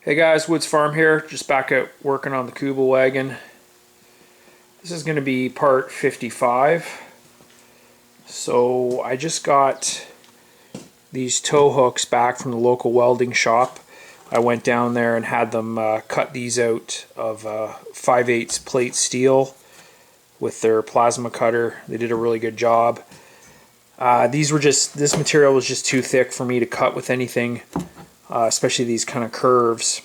Hey guys, Woods Farm here, just back at working on the Kubelwagen. This is going to be part 55. So I just got these tow hooks back from the local welding shop. I went down there and had them cut these out of 5/8 plate steel with their plasma cutter. They did a really good job. This material was just too thick for me to cut with anything. Especially these kind of curves.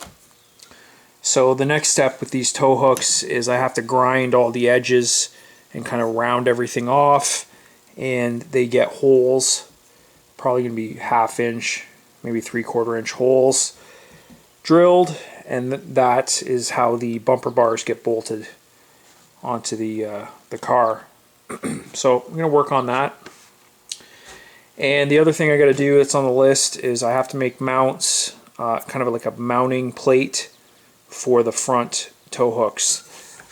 So the next step with these tow hooks is I have to grind all the edges and kind of round everything off, and they get holes, probably going to be 1/2 inch, maybe 3/4 inch holes drilled, and that is how the bumper bars get bolted onto the car. So I'm going to work on that. And the other thing I got to do that's on the list is I have to make mounts, kind of like a mounting plate for the front tow hooks.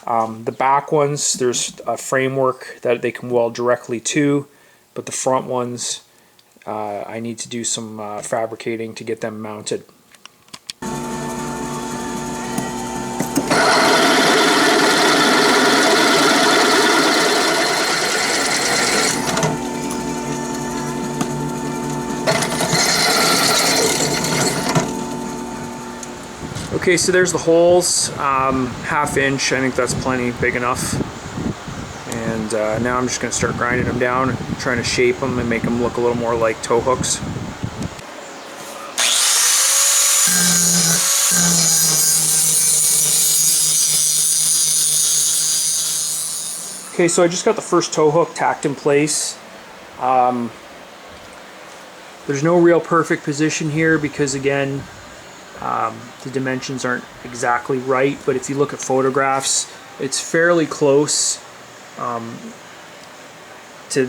The back ones, there's a framework that they can weld directly to, but the front ones, I need to do some fabricating to get them mounted. Okay, so there's the holes, 1/2 inch, I think that's plenty big enough. And now I'm just going to start grinding them down, trying to shape them and make them look a little more like tow hooks. Okay, so I just got the first tow hook tacked in place. There's no real perfect position here because, again, the dimensions aren't exactly right, but if you look at photographs, it's fairly close to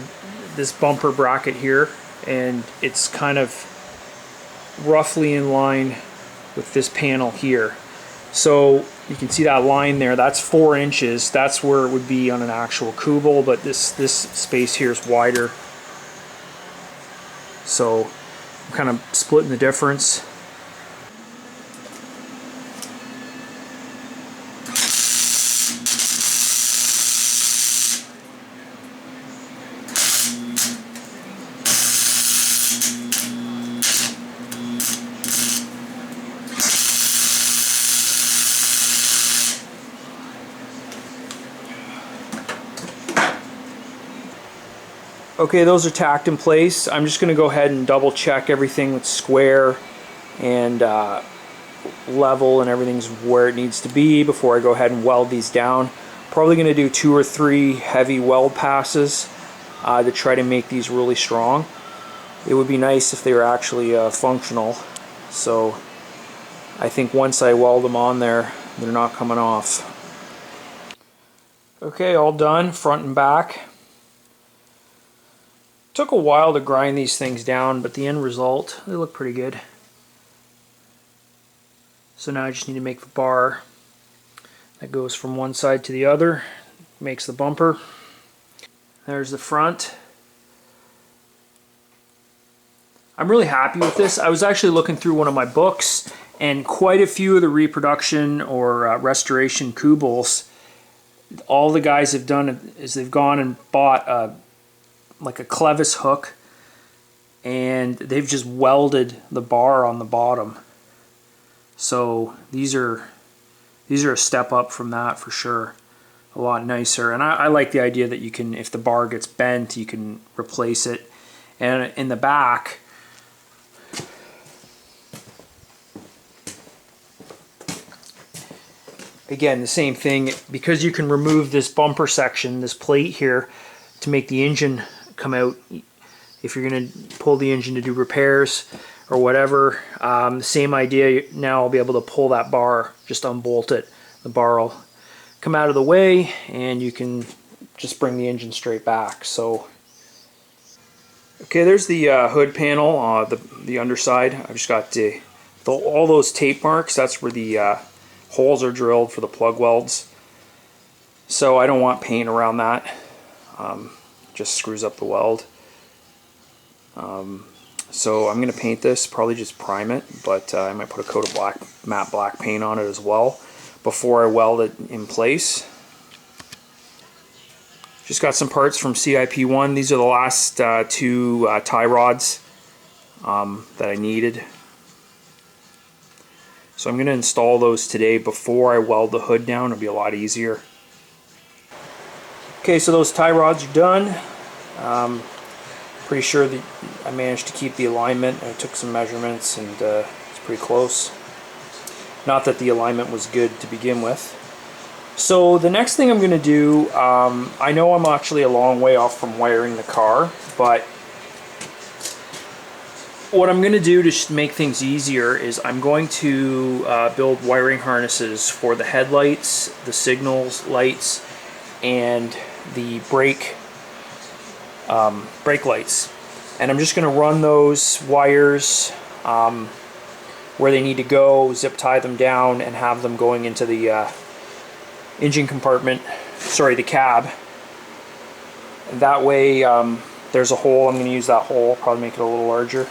this bumper bracket here, and it's kind of roughly in line with this panel here. So you can see that line there, that's 4 inches. That's where it would be on an actual Kubel, but this space here is wider. So I'm kind of splitting the difference. Okay, those are tacked in place. I'm just going to go ahead and double check everything that's square and level and everything's where it needs to be before I go ahead and weld these down. Probably going to do 2 or 3 heavy weld passes to try to make these really strong. It would be nice if they were actually functional. So I think once I weld them on there, they're not coming off. Okay, all done, front and back. Took a while to grind these things down, but the end result, they look pretty good. So now I just need to make the bar that goes from one side to the other, makes the bumper. There's the front. I'm really happy with this. I was actually looking through one of my books, and quite a few of the reproduction or restoration Kubels, all the guys have done is they've gone and bought like a clevis hook, and they've just welded the bar on the bottom. So these are a step up from that for sure. A lot nicer, and I like the idea that you can, if the bar gets bent, you can replace it. And in the back, again, the same thing, because you can remove this bumper section, this plate here, to make the engine come out if you're going to pull the engine to do repairs or whatever. Same idea. Now I'll be able to pull that bar, just unbolt it. The bar will come out of the way and you can just bring the engine straight back. So okay, there's the hood panel, the underside. I've just got all those tape marks. That's where the holes are drilled for the plug welds. So I don't want paint around that. Just screws up the weld. So I'm going to paint this, probably just prime it, but I might put a coat of matte black paint on it as well before I weld it in place. Just got some parts from CIP1. These are the last two tie rods that I needed. So I'm going to install those today before I weld the hood down. It'll be a lot easier. Okay, so those tie rods are done. Pretty sure that I managed to keep the alignment. I took some measurements and it's pretty close. Not that the alignment was good to begin with. So the next thing I'm going to do, I know I'm actually a long way off from wiring the car, but what I'm going to do to make things easier is I'm going to build wiring harnesses for the headlights, the signals lights, and the brake lights. And I'm just going to run those wires where they need to go, zip tie them down, and have them going into the engine compartment, sorry, the cab. And that way there's a hole. I'm going to use that hole, probably make it a little larger.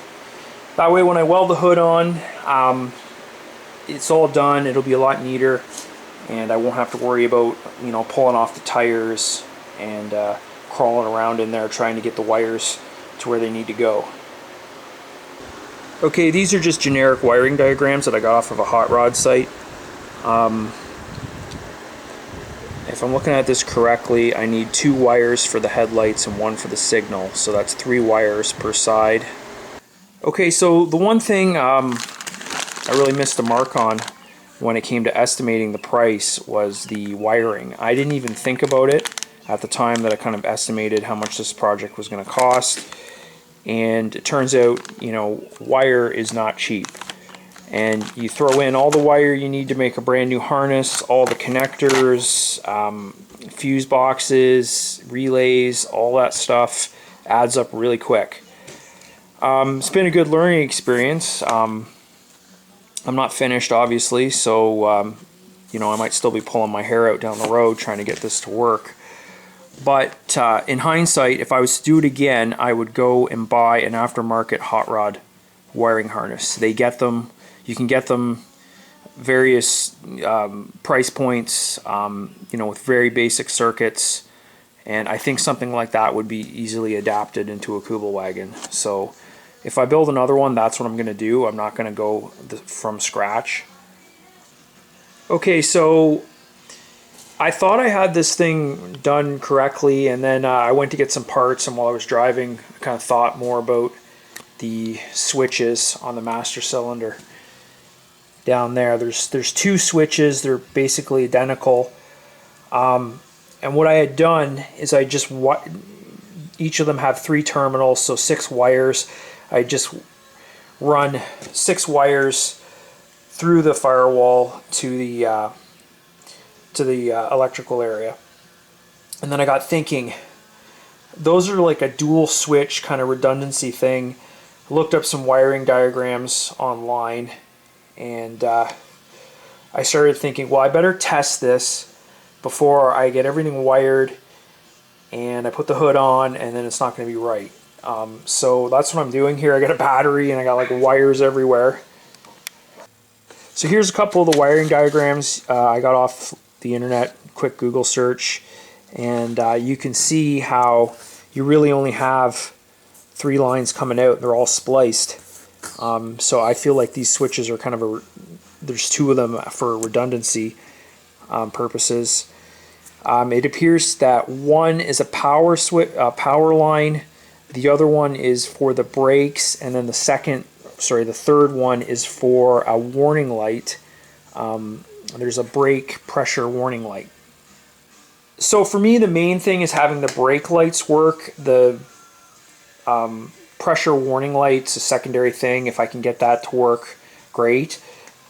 That way when I weld the hood on, it's all done. It'll be a lot neater, and I won't have to worry about, you know, pulling off the tires and crawling around in there trying to get the wires to where they need to go. Okay, these are just generic wiring diagrams that I got off of a hot rod site. If I'm looking at this correctly, I need 2 wires for the headlights and 1 for the signal, so that's 3 wires per side. Okay, so the one thing I really missed the mark on when it came to estimating the price was the wiring. I didn't even think about it at the time that I kind of estimated how much this project was going to cost, and it turns out, you know, wire is not cheap. And you throw in all the wire you need to make a brand new harness, all the connectors, fuse boxes, relays, all that stuff adds up really quick. It's been a good learning experience. I'm not finished, obviously, so you know, I might still be pulling my hair out down the road trying to get this to work. But in hindsight, if I was to do it again, I would go and buy an aftermarket hot rod wiring harness. They get them. You can get them various price points, you know, with very basic circuits, and I think something like that would be easily adapted into a Kubelwagen. So if I build another one, that's what I'm going to do. I'm not going to go from scratch. Okay, so I thought I had this thing done correctly, and then I went to get some parts, and while I was driving, I kind of thought more about the switches on the master cylinder. Down there, there's 2 switches. They're basically identical, and what I had done is I just each of them have 3 terminals, so 6 wires. I just run 6 wires through the firewall to the electrical area, and then I got thinking, those are like a dual switch kind of redundancy thing. I looked up some wiring diagrams online, and I started thinking, well, I better test this before I get everything wired and I put the hood on, and then it's not going to be right. So that's what I'm doing here. I got a battery and I got like wires everywhere. So here's a couple of the wiring diagrams I got off the internet, quick Google search, and you can see how you really only have 3 lines coming out. They're all spliced. So I feel like these switches are kind of there's 2 of them for redundancy purposes. It appears that one is a power line, the other one is for the brakes, and then the third one is for a warning light. There's a brake pressure warning light. So for me, the main thing is having the brake lights work. The pressure warning light's a secondary thing. If I can get that to work, great.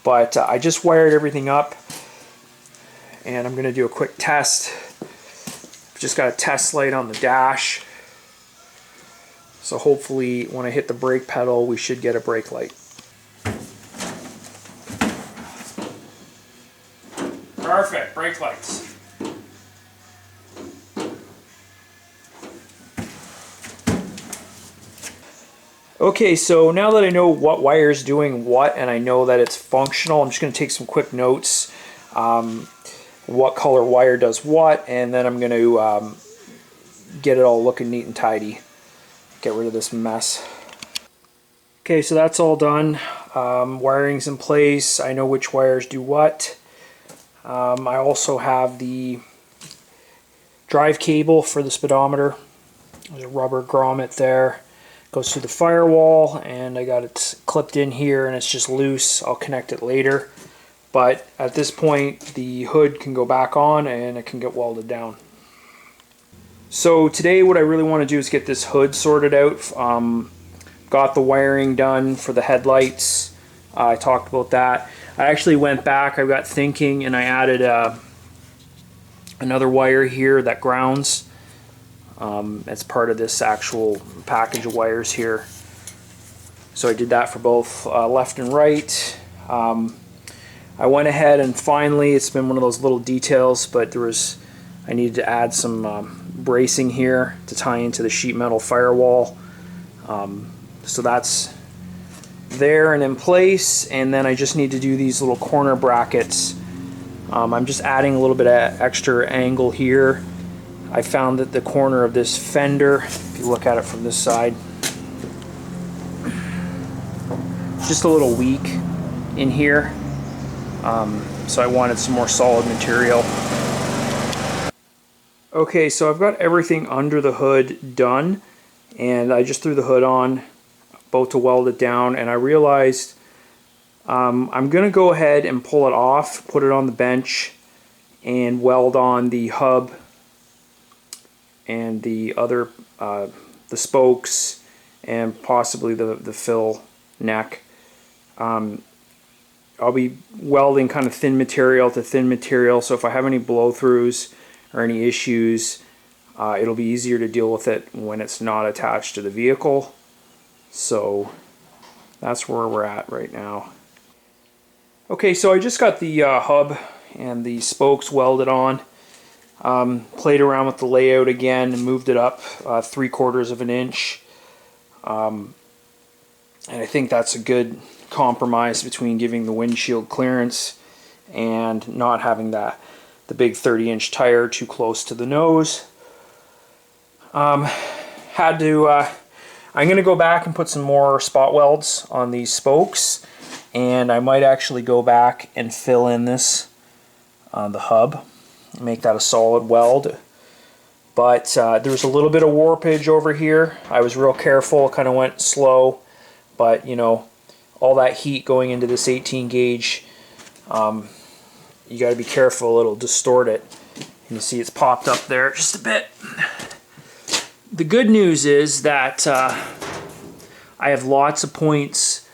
But I just wired everything up, and I'm going to do a quick test. Just got a test light on the dash, so hopefully when I hit the brake pedal we should get a brake light. Perfect, brake lights. Okay, so now that I know what wire is doing what and I know that it's functional, I'm just going to take some quick notes. What color wire does what, and then I'm going to get it all looking neat and tidy. Get rid of this mess. Okay, so that's all done. Wiring's in place. I know which wires do what. I also have the drive cable for the speedometer. There's a rubber grommet there. Goes through the firewall, and I got it clipped in here, and it's just loose. I'll connect it later. But at this point, the hood can go back on and it can get welded down. So today what I really want to do is get this hood sorted out. Got the wiring done for the headlights. I talked about that. I actually went back, I got thinking, and I added another wire here that grounds. As part of this actual package of wires here. So I did that for both left and right. I went ahead and finally, it's been one of those little details, but I needed to add some bracing here to tie into the sheet metal firewall. So that's there and in place, and then I just need to do these little corner brackets. I'm just adding a little bit of extra angle here. I found that the corner of this fender, if you look at it from this side, just a little weak in here. So I wanted some more solid material. Okay, so I've got everything under the hood done, and I just threw the hood on, about to weld it down, and I realized I'm going to go ahead and pull it off, put it on the bench, and weld on the hub and the other, the spokes, and possibly the fill neck. I'll be welding kind of thin material to thin material, so if I have any blow-throughs or any issues, it'll be easier to deal with it when it's not attached to the vehicle. So that's where we're at right now. Okay, so I just got the hub and the spokes welded on. Played around with the layout again and moved it up 3/4 of an inch. And I think that's a good compromise between giving the windshield clearance and not having the big 30-inch tire too close to the nose. I'm going to go back and put some more spot welds on these spokes, and I might actually go back and fill in this the hub, make that a solid weld. But there's a little bit of warpage over here. I was real careful, kind of went slow, but you know, all that heat going into this 18 gauge, you got to be careful, it'll distort it. And you see it's popped up there just a bit. The good news is that I have lots of points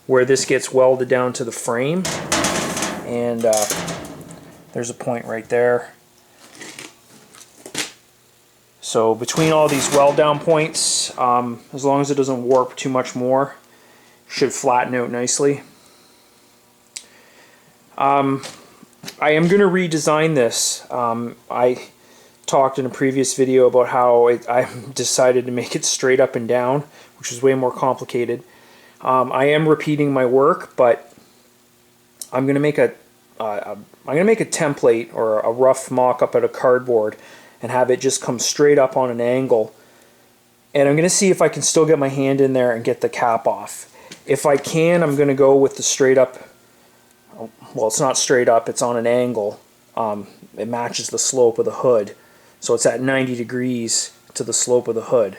where this gets welded down to the frame, and there's a point right there. So between all these weld down points, as long as it doesn't warp too much more, should flatten out nicely. I am going to redesign this. I talked in a previous video about how I decided to make it straight up and down, which is way more complicated. I am repeating my work, but I'm going to make a template or a rough mock-up out of cardboard and have it just come straight up on an angle. And I'm going to see if I can still get my hand in there and get the cap off. If I can, I'm going to go with the straight up. Well, it's not straight up, it's on an angle. It matches the slope of the hood. So it's at 90 degrees to the slope of the hood.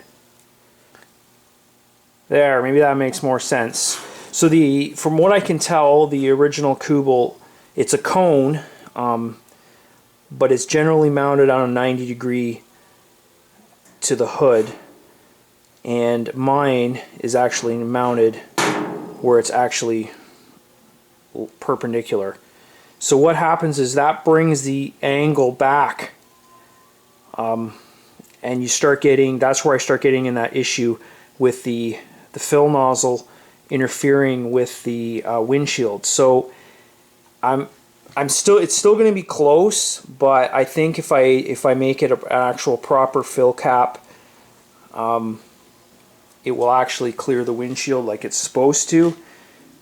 There, maybe that makes more sense. So from what I can tell, the original Kubel, it's a cone, but it's generally mounted on a 90 degree to the hood. And mine is actually mounted where it's actually perpendicular. So what happens is that brings the angle back, and you start getting, that's where I start getting in that issue with the fill nozzle interfering with the windshield. So it's still going to be close, but I think if I make it an actual proper fill cap, it will actually clear the windshield like it's supposed to.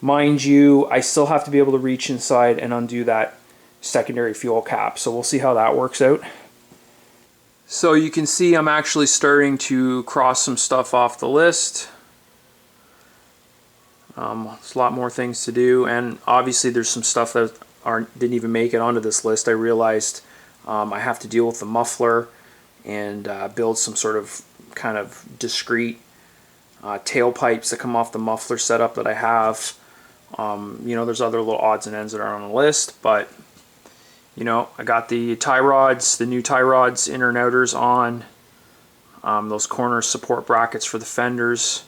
Mind you, I still have to be able to reach inside and undo that secondary fuel cap, so we'll see how that works out. So you can see I'm actually starting to cross some stuff off the list. There's a lot more things to do, and obviously there's some stuff that didn't even make it onto this list. I realized I have to deal with the muffler and build some sort of kind of discrete tailpipes that come off the muffler setup that I have. You know, there's other little odds and ends that are on the list, but you know, I got the tie rods, the new tie rods, inner and outers on. Those corner support brackets for the fenders.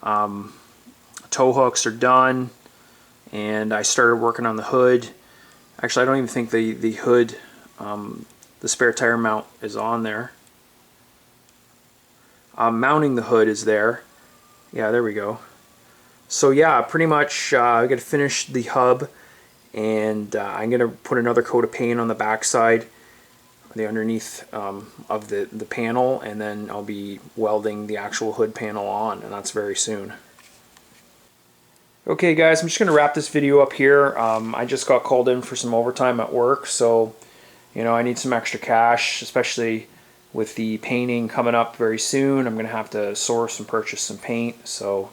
Tow hooks are done, and I started working on the hood. Actually, I don't even think the hood, the spare tire mount is on there. Mounting the hood is there. Yeah, there we go. So yeah, pretty much I got to finish the hub, and I'm going to put another coat of paint on the back side, the underneath of the panel, and then I'll be welding the actual hood panel on, and that's very soon. Okay guys, I'm just going to wrap this video up here. I just got called in for some overtime at work, so you know, I need some extra cash, especially with the painting coming up very soon. I'm going to have to source and purchase some paint, so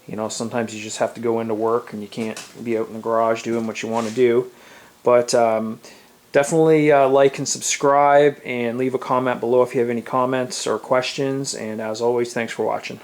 you know, sometimes you just have to go into work and you can't be out in the garage doing what you want to do. But definitely like and subscribe, and leave a comment below if you have any comments or questions, and as always, thanks for watching.